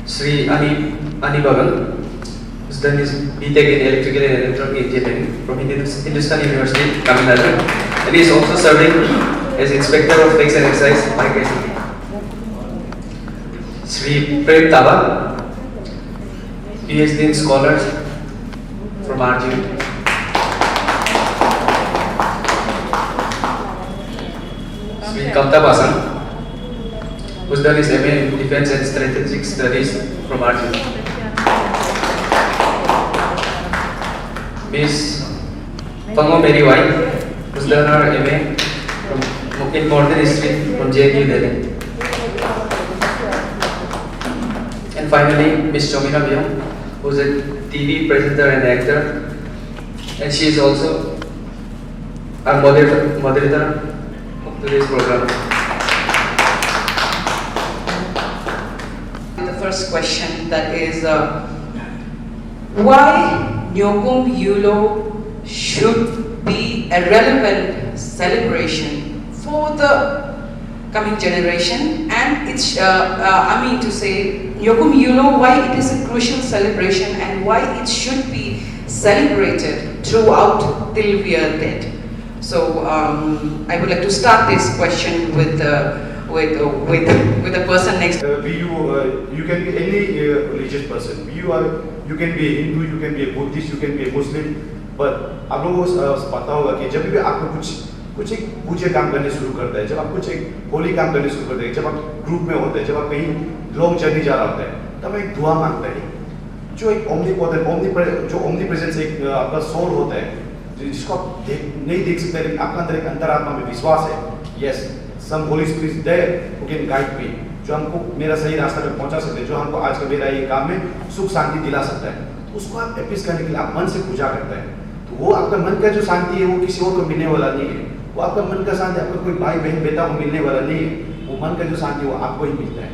Sri Ani Bagang, who's done his B.Tech in Electrical and Electronic Engineering from Hindustan University, Tamil Nadu, and he is also serving as Inspector of Tax and Excise, Migration. Sri Prem Taba, PhD in Scholars from RGU. Sri Kamta phassang, who's done his MA in Defence and Strategic Studies from RGU. Miss Mekory Dodum, who's done her MA in Modern History from JNU Delhi. And finally, Miss Chomina, who's a TV presenter and actor, and she is also our moderator of today's program. The first question, that is, why Nyokum YULLO should be a relevant celebration for the coming generation, and it's, I mean to say, Nyokum YULLO, why it is a crucial celebration and why it should be celebrated throughout till we are dead. So I would like to start this question with the person next. You can be any religious person. You can be a Hindu, you can be a Buddhist, you can be a Muslim. But आप लोगों को पता होगा कि जब भी आपको कुछ एक पूजे काम करने शुरू करता है, जब आप कुछ एक होली काम करने शुरू करते हैं, जब आप ग्रुप में होते हैं, जब आप कहीं लॉन्ग जर्नी जा रहा होता है, तब एक दुआ मांगता है, जो एक ओमनी प्रेजेंस एक आपका सोल होता है, जिसको आप नहीं देख सकते, लेकिन आपका अंदर एक अंतरात्मा में विश्वास है, yes, some holy spirit is there who can guide me, जो हमको मेरा सही रास्ता पे पहुंचा सकते हैं, जो हमको आज का मेरा ये काम में सुख शांति दिला सकता है, तो उसको आप एपिस करने के लिए आप मन से पूजा करते हैं, तो वो आपका मन का जो शांति है वो किसी और को मिलने वाला नहीं है, वो आपका मन का शांति आपका कोई भाई बहन बेटा को मिलने वाला नहीं है, वो मन का जो शांति वो आपको ही मिलता है।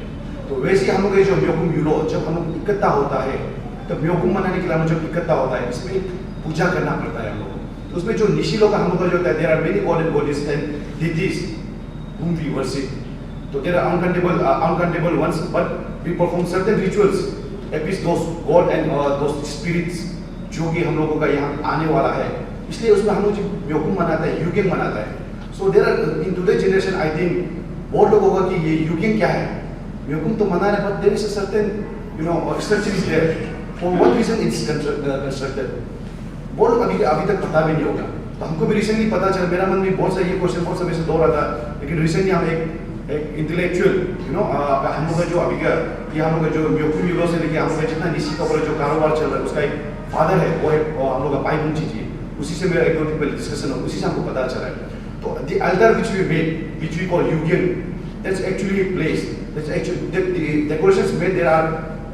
तो वैसे हम लोग जो न्योकुम युल्लो जब हम लोग इकट्ठा होता है, तब न्योकुम मनाने के लिए हम जब इकट्ठा होता है, इसमें पूजा करना पड़ता है हम लोग। तो उसमें जो निशी लोग हम लोग जो होता है, there are many god and goddess and deities whom we worship. So there are uncountable ones, but we perform certain rituals to appease those God and those spirits जो कि हम लोगों का यहाँ आने वाला है, इसलिए उसमें हम लोग न्योकुम मनाते हैं, युगेंग मनाता है। So there are in today's generation I think बहुत लोग होगा कि ये युगेंग क्या है, न्योकुम तो मना रहे, but there is a certain structure is there. For what reason it's constructed? बहुत लोग अभी तक पता भी नहीं होगा। तो हमको भी रिसेंटली पता चला, मेरा मन में बहुत सा ये क्वेश्चन बहुत समय से दौड़ रहा था, लेकिन रिसेंटली हम एक इंटेलेक्चुअल हम लोग जो अभी का ये हम लोग जो न्योकुम युल्लो से लेके हम लोग जितना निशी का जो कारोबार चल रहा है, उसका एक फादर है, वो है हम लोग का पाई मुंची जी, उसी से मेरा एक दो दिन पहले डिस्कशन हो, उसी से हमको पता चला है। तो the altar which we made, which we call yugen, that's actually a place, that's actually the decorations made there are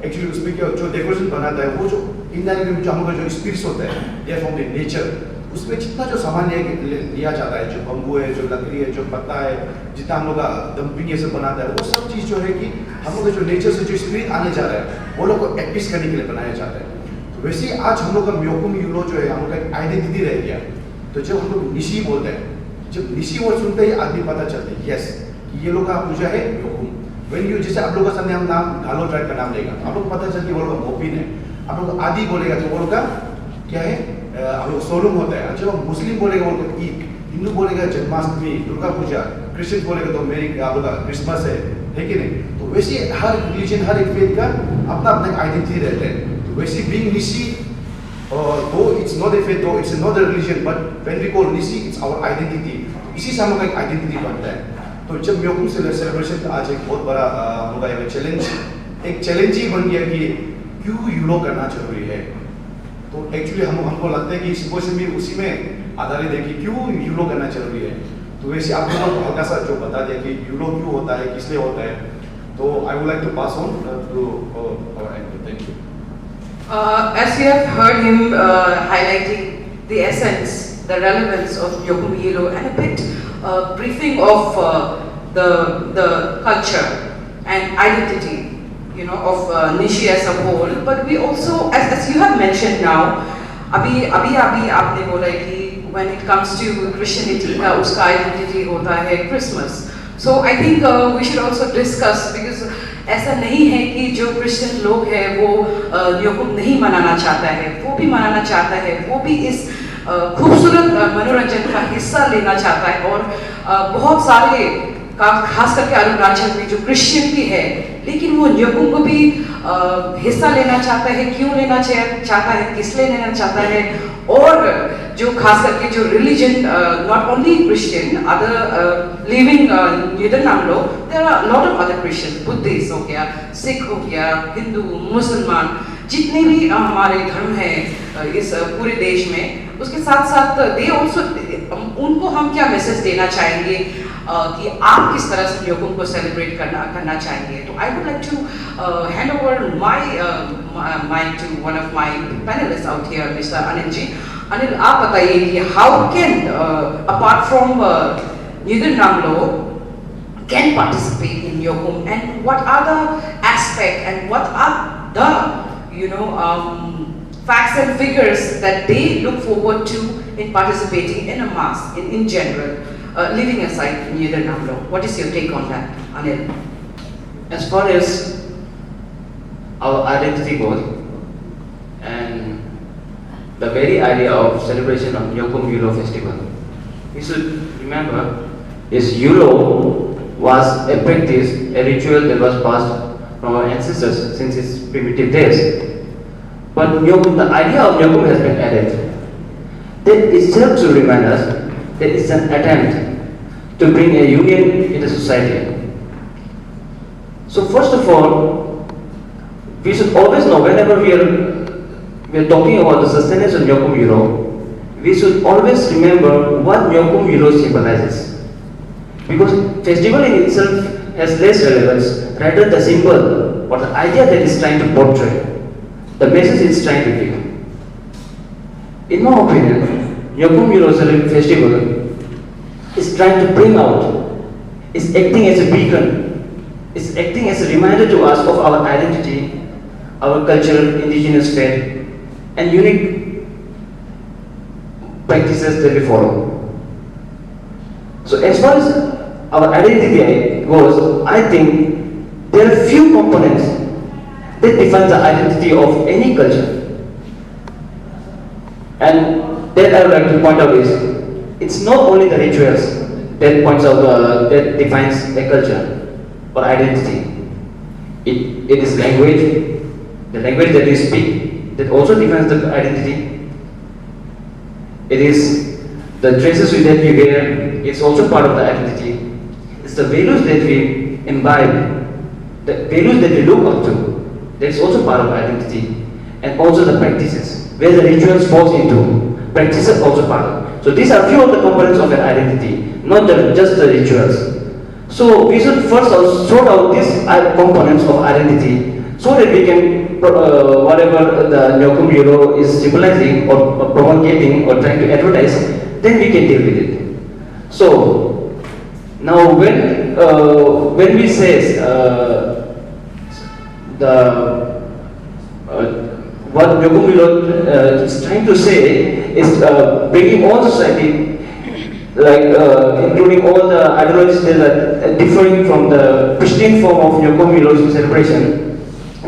actually उसमें क्या जो डेकोरेशन बनाता है, वो जो इनडायरेक्टली जो हम लोग जो स्पिरिट्स होता है, they are from the nature, उसमें जितना जो सामान लिया जाता है, जो बम्बू है, जो लकड़ी है, जो पत्ता है, जितना हम लोग का डंपिंग ये सब बनाता है, वो सब चीज़ जो है कि हम लोग जो नेचर से जो स्पिरिट आने जा रहा है, वो लोग को एक्टिव करने के लिए बनाया जाता है। तो वैसे ही आज हम लोग का न्योकुम युल्लो जो है, हम लोग का एक आइडेंटिटी रह गया। तो जब हम लोग निशी बोलते हैं, जब निशी वर्ड सुनते ही आदमी पता चलता है, यस, कि ये लोग का पूजा है न्योकुम। व्हेन यू जैसे आप लोग का सामने हम नाम गालो ट्राइब का नाम लेगा, आप लोग पता चलता है वो लोग का मोपिन है, आप लोग आदि बोलेगा तो वो लोग का क्या है, आप लोग सोलुम होता है। जब आप मुस्लिम बोलेगा वो लोग ईद, हिंदू बोलेगा जन्माष्टमी, दुर्गा पूजा, क्रिश्चियन बोलेगा तो मेरी आप लोग का क्रिसमस है कि नहीं। तो वैसे हर रिलीजन हर एक फेथ का अपना अपना आइडेंटिटी रहता है। तो वैसे being Nishi, though it's not a faith, though it's another religion, but when we call Nishi it's our identity, इसी से हम लोग का एक आइडेंटिटी बनता है। तो जब न्योकुम सेलिब्रेशन आज एक बहुत बड़ा हम लोग का एक चैलेंज ही बन गया कि क्यों युल्लो करना जरूरी है। तो एक्चुअली हमको लगता है कि सिम्पोजियम भी उसी में आधारित है कि क्यों युल्लो करना जरूरी है। तो वैसे आप लोगों को हल्का सा जो बता दिया कि युल्लो क्यों होता है, किस लिए होता है, तो I would like to pass on to our anchor. Thank you. As you have heard him highlighting the essence, the relevance of Nyokum YULLO, and a bit briefing of the culture and identity, of Nishi as a whole, but we also, as you have mentioned now, abhi aapne bola ki when it comes to Christianity, uska identity hota hai Christmas. So I think we should also discuss, because ऐसा नहीं है कि जो Christian लोग हैं वो न्योकुम नहीं मनाना चाहता है, वो भी मनाना चाहता है, वो भी इस खूबसूरत मनोरंजन का हिस्सा लेना चाहता है। और बहुत सारे खास करके अरुणाचल में जो क्रिश्चियन भी है, लेकिन वो न्योकुम को भी हिस्सा लेना चाहता है। क्यों लेना चाहता है, किस लिए लेना चाहता है? और जो खास करके जो religion, not only Christian, other living इधर नामलो, there are lot of other Christian, Buddhist हो गया, सिख हो गया, हिंदू, मुसलमान, जितने भी हमारे धर्म हैं इस पूरे देश में, उसके साथ साथ दे ऑल्सो, उनको हम क्या मैसेज देना चाहेंगे कि आप किस तरह से न्योकुम को सेलिब्रेट करना चाहेंगे? तो I would like to hand over mike to one of my panelist out here, mister Anil ji. Anil, आप बताइए कि how can apart from neither नामलो can participate in Nyokum, and what are the aspects and what are the facts and figures that they look forward to in participating in a mass in general, leaving aside Neither Namlo. What is your take on that, Anil? As far as our identity goes, and the very idea of celebration of Nyokum Yullo festival, we should remember is Yullo was a practice, a ritual that was passed from our ancestors since its primitive days. But Nyokum, the idea of Nyokum has been added. That itself to remind us that it's an attempt to bring a union in the society. So first of all, we should always know whenever we are talking about the sustenance of Nyokum Yullo, we should always remember what Nyokum Yullo symbolizes. Because festival in itself has less relevance, rather the symbol or the idea that it's trying to portray, the message it's trying to give. In my opinion, Nyokum Yullo festival is trying to bring out, is acting as a beacon, is acting as a reminder to us of our identity, our cultural indigenous faith, and unique practices that we follow. So as far as our identity goes, I think there are few components that define the identity of any culture. And that I would like to point out is, it's not only the rituals that points out, that defines a culture or identity. It is language, the language that we speak, that also defines the identity. It is the dresses that we wear, it's also part of the identity. It's the values that we imbibe, the values that we look up to, that's also part of identity. And also the practices, where the rituals falls into, practices also part of. So these are few of the components of an identity, not just the rituals. So we should first sort out these components of identity so that we can, whatever the Nyokum Yullo is symbolizing or propagating or trying to advertise, then we can deal with it. So now when we say what Nyokum Yullo is trying to say is bringing all society, like including all the ideologies that are differing from the pristine form of Nyokum Yullo celebration,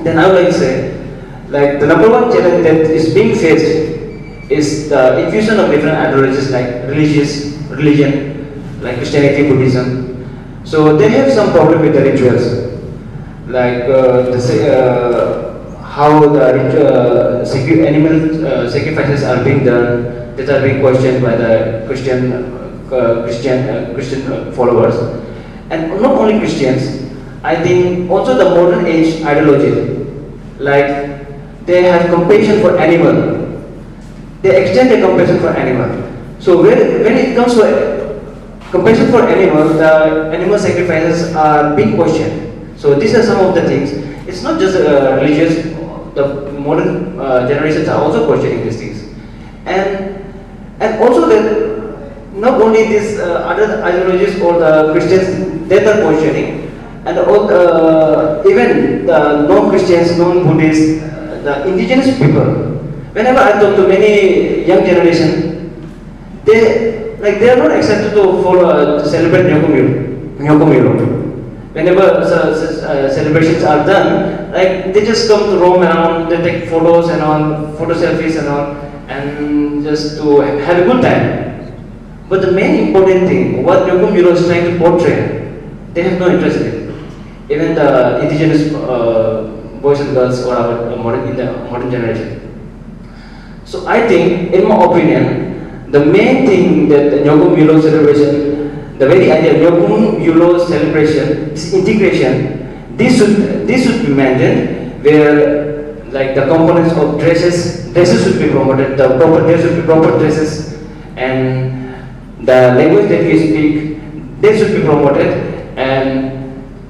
then I would like to say, like the number one challenge that is being faced is the infusion of different ideologies like religion, like Christianity, Buddhism. So they have some problem with the rituals, like how the animal sacrifices are being done, that are being questioned by the Christian followers, and not only Christians. I think also the modern age ideology, like they have compassion for animal, they extend their compassion for animal. So when it comes to compassion for animal, the animal sacrifices are being questioned. So these are some of the things. It's not just religious, the modern generations are also questioning these things. And also that not only these other ideologies or the Christians that are questioning, and even the non-Christians, non-Buddhists, the indigenous people. Whenever I talk to many young generation, they are not excited to follow to celebrate Nyokum Yullo. whenever celebrations are done, like they just come to roam around, they take photos and all, photo selfies and all, and just to have a good time. But the main important thing, what Nyokum Yullo is trying to portray, they have no interest in it. Even the indigenous boys and girls or our in the modern generation. So I think, in my opinion, the main thing that the Nyokum Yullo celebration, the very idea of Nyokum Yullo celebration is integration. This should be maintained, where like the components of dresses should be promoted. There should be proper dresses, and the language that we speak, they should be promoted. And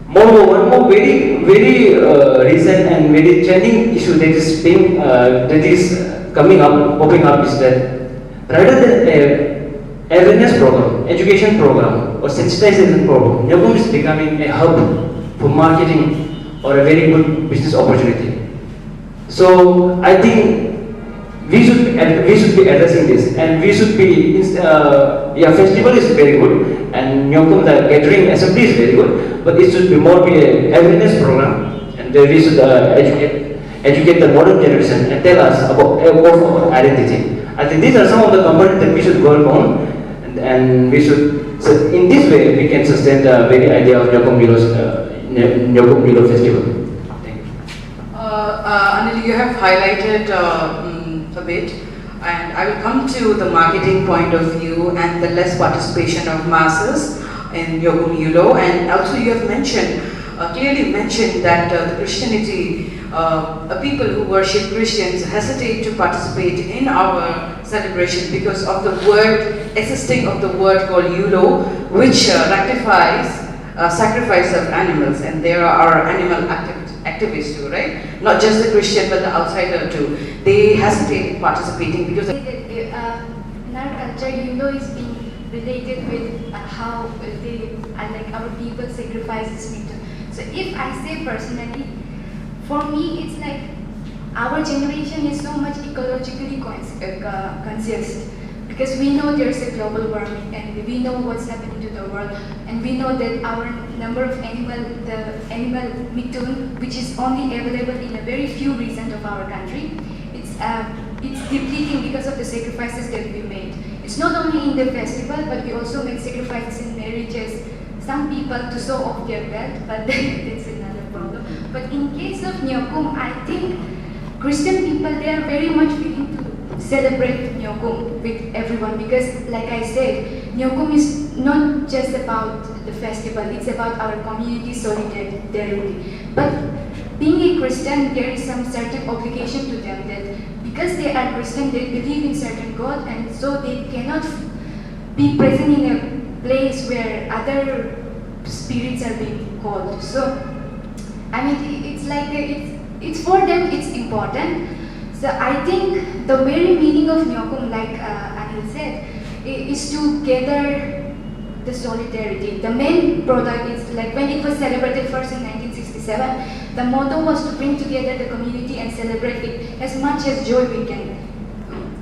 moreover, one more very recent and very trending issue that is being popping up is that rather than a awareness program, education program, or sensitization program, Nyokum is becoming a hub for marketing or a very good business opportunity. So I think we should be addressing this, and we should be festival is very good, and Nyokum, the gathering assembly is very good, but it should be more be a awareness program, and we should educate the modern generation and tell us about our identity. I think these are some of the components that we should work on, and we should, so in this way we can sustain the very idea of Nyokum Yullo festival. Thank you. Anil, you have highlighted a bit, and I will come to the marketing point of view and the less participation of masses in Nyokum Yullo, and also you have mentioned, clearly mentioned that the Christianity, people who worship Christians hesitate to participate in our celebration because of the word, existing of the word called Yullo, which rectifies sacrifice of animals, and there are animal activists too, right? Not just the Christian but the outsider too. They hesitate in participating because in our culture, Yullo is being related with how they, like our people sacrifice this meat. So if I say personally, for me it's like our generation is so much ecologically conscious, because we know there's a global warming and we know what's happening to the world, and we know that our number of the animal mitoon, which is only available in a very few regions of our country, it's depleting because of the sacrifices that we made. It's not only in the festival, but we also make sacrifices in marriages. Some people to show off their wealth, but that's another problem. But in case of Nyokum, I think Christian people, they are very much willing to celebrate Nyokum with everyone, because like I said, Nyokum is not just about the festival, it's about our community solidarity. But being a Christian, there is some certain obligation to them that because they are Christian, they believe in certain God, and so they cannot be present in a place where other spirits are being called. So, I mean, it's like it's for them, it's important. So I think the very meaning of Nyokum, like Anil said, is to gather the solidarity. The main product is like when it was celebrated first in 1967, the motto was to bring together the community and celebrate it as much as joy we can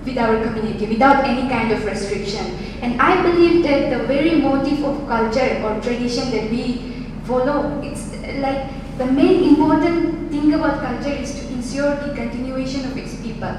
with our community, without any kind of restriction. And I believe that the very motive of culture or tradition that we follow, it's like the main important thing about culture is to ensure the continuation of its people.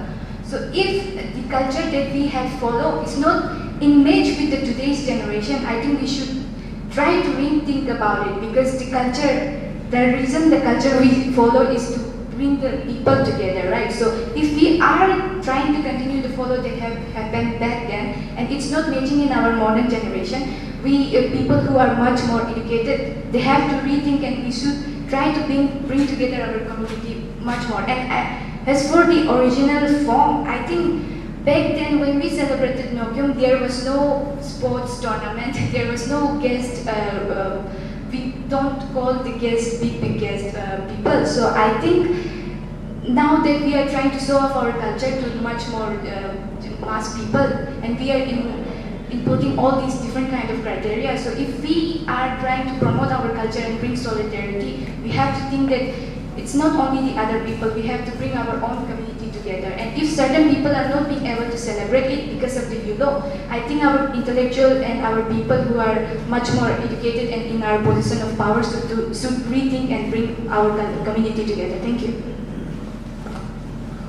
So if the culture that we have followed is not in match with the today's generation, I think we should try to rethink about it, because the reason the culture we follow is to bring the people together, right? So if we are trying to continue to follow that have happened back then, and it's not matching in our modern generation, we people who are much more educated, they have to rethink, and we should try to bring together our community much more. And as for the original form, I think back then when we celebrated Nyokum, there was no sports tournament, there was no guest, we don't call the guests big guest people. So I think now that we are trying to show off our culture to much more mass people, and we are inputting all these different kind of criteria. So if we are trying to promote our culture and bring solidarity, we have to think that it's not only the other people, we have to bring our own community together. And if certain people are not being able to celebrate it because of the YULO, I think our intellectual and our people who are much more educated and in our position of power should rethink and bring our community together. Thank you.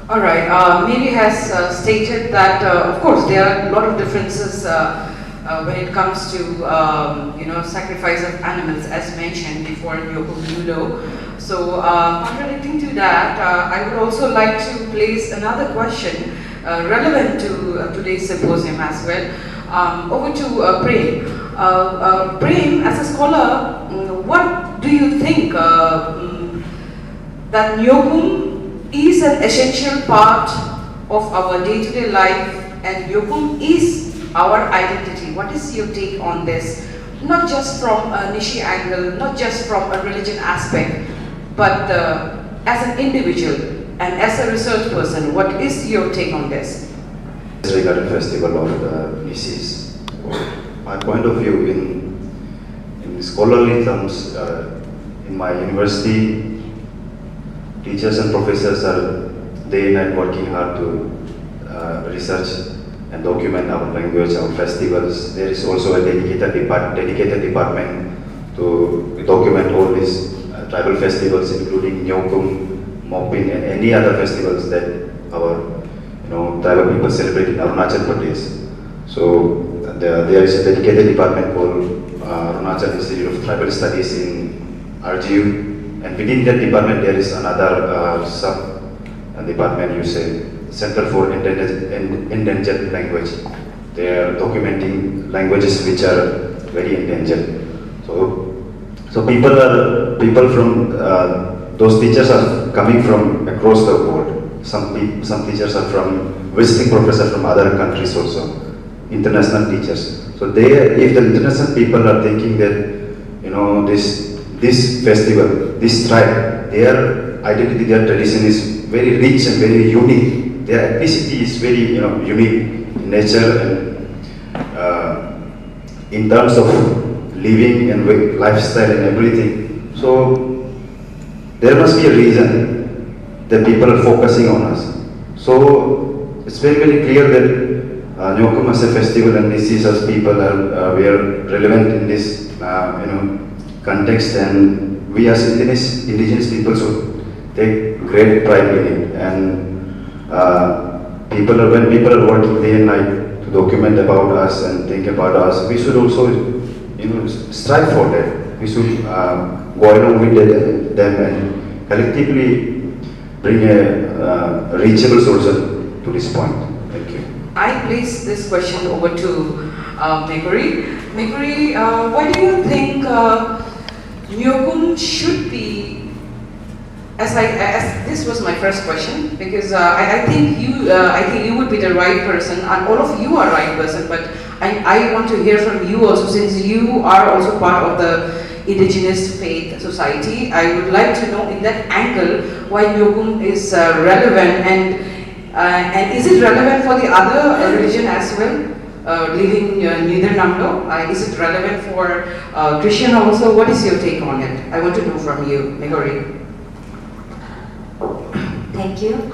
All right. Mary has stated that, of course, there are a lot of differences when it comes to sacrifice of animals, as mentioned before NYOKUM YULLO. So, contradicting to that, I would also like to place another question relevant to today's symposium as well. Over to Prem. Prem, as a scholar, what do you think that NYOKUM is an essential part of our day-to-day life, and NYOKUM is our identity? What is your take on this? Not just from a niche angle, not just from a religion aspect, but as an individual and as a research person, what is your take on this? Regarding festival of Nissis, my point of view in scholarly terms, in my university, teachers and professors are day and night working hard to research and document our language, our festivals. There is also a dedicated department to document all these tribal festivals, including NYOKUM, Mopin, and any other festivals that our tribal people celebrate in Arunachal Pradesh. So there is a dedicated department called Arunachal Institute of Tribal Studies in RGU. And within that department, there is another sub-department, you say, Center for Endangered Language. They are documenting languages which are very endangered. So people from those teachers are coming from across the board. Some teachers are from visiting professors from other countries also, international teachers. So if the international people are thinking that this festival, this tribe, their identity, their tradition is very rich and very unique. Their ethnicity is very unique in nature and in terms of living and lifestyle and everything. So there must be a reason that people are focusing on us. So it's very clear that NYOKUM as a festival and Nissis as people we are relevant in this context, and we as indigenous people should take great pride in it. And when people are working day and night to document about us and think about us, we should also strive for that. We should go along with them and collectively bring a reachable solution to this point. Thank you. I place this question over to Mekory. Mekory, why do you think NYOKUM should be, as this was my first question, because I think you would be the right person, and all of you are right person, but I want to hear from you also, since you are also part of the indigenous faith society. I would like to know in that angle why NYOKUM is relevant, and is it relevant for the other religion as well? Living near NAMLO, is it relevant for Christian also? What is your take on it? I want to know from you, Mekory. Thank you.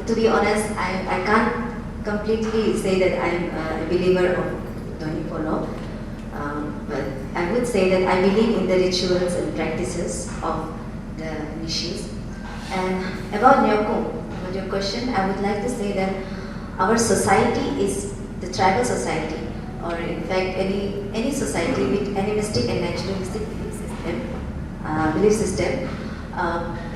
To be honest, I can't completely say that I'm a believer of Donipolo, but I would say that I believe in the rituals and practices of the Nishis. And about NYOKUM, about your question, I would like to say that our society is the tribal society, or in fact any society with animistic and naturalistic belief system.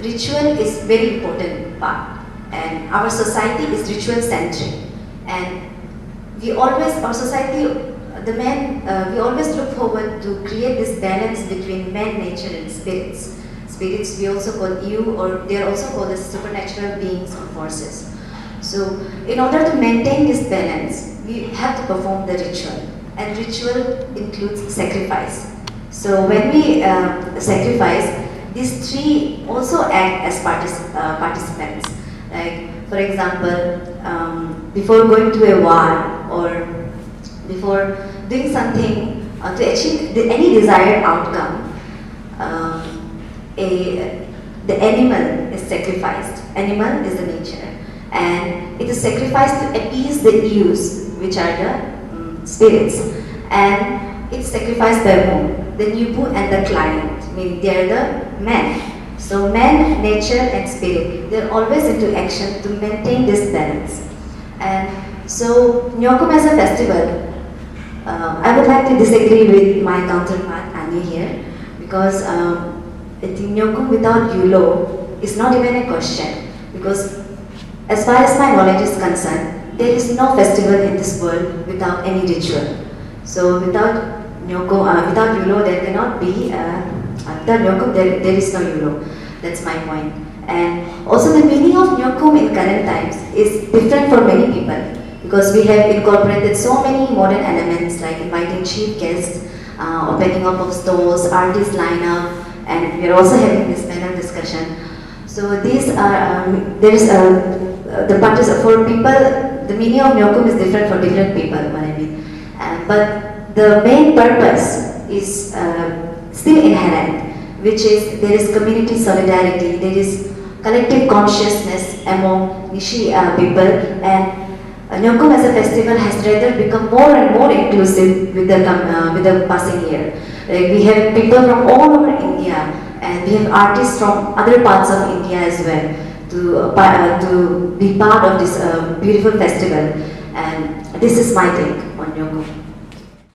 Ritual is very important part, and our society is ritual centric, and we always look forward to create this balance between man, nature, and spirits. Spirits we also call you, or they are also called as supernatural beings or forces. So in order to maintain this balance, we have to perform the ritual, and ritual includes sacrifice. So when we sacrifice, these three also act as participants. Like, for example, before going to a war or before doing something to achieve any desired outcome, the animal is sacrificed. Animal is the nature, and it is sacrificed to appease the ewes, which are the spirits, and it's sacrificed by whom? The Nyupu and the client, meaning they are the men. So man, nature and spirit, they're always into action to maintain this balance. And so Nyokum as a festival, I would like to disagree with my counterpart Annie here, because I think Nyokum without Yullo is not even a question, because as far as my knowledge is concerned, there is no festival in this world without any ritual. So without Nyokum, without Yullo, there cannot be, without Nyokum, there is no Yullo. That's my point. And also the meaning of Nyokum in current times is different for many people, because we have incorporated so many modern elements like inviting chief guests, opening up of stores, artist lineup, and we are also having this panel discussion. So these are, the parties for people, the meaning of Nyokum is different for different people, what I mean. But the main purpose is still inherent, which is there is community solidarity, there is collective consciousness among Nishi people, and Nyokum as a festival has rather become more and more inclusive with the passing year. We have people from all over India, and we have artists from other parts of India as well to be part of this beautiful festival. And this is my take on Nyokum.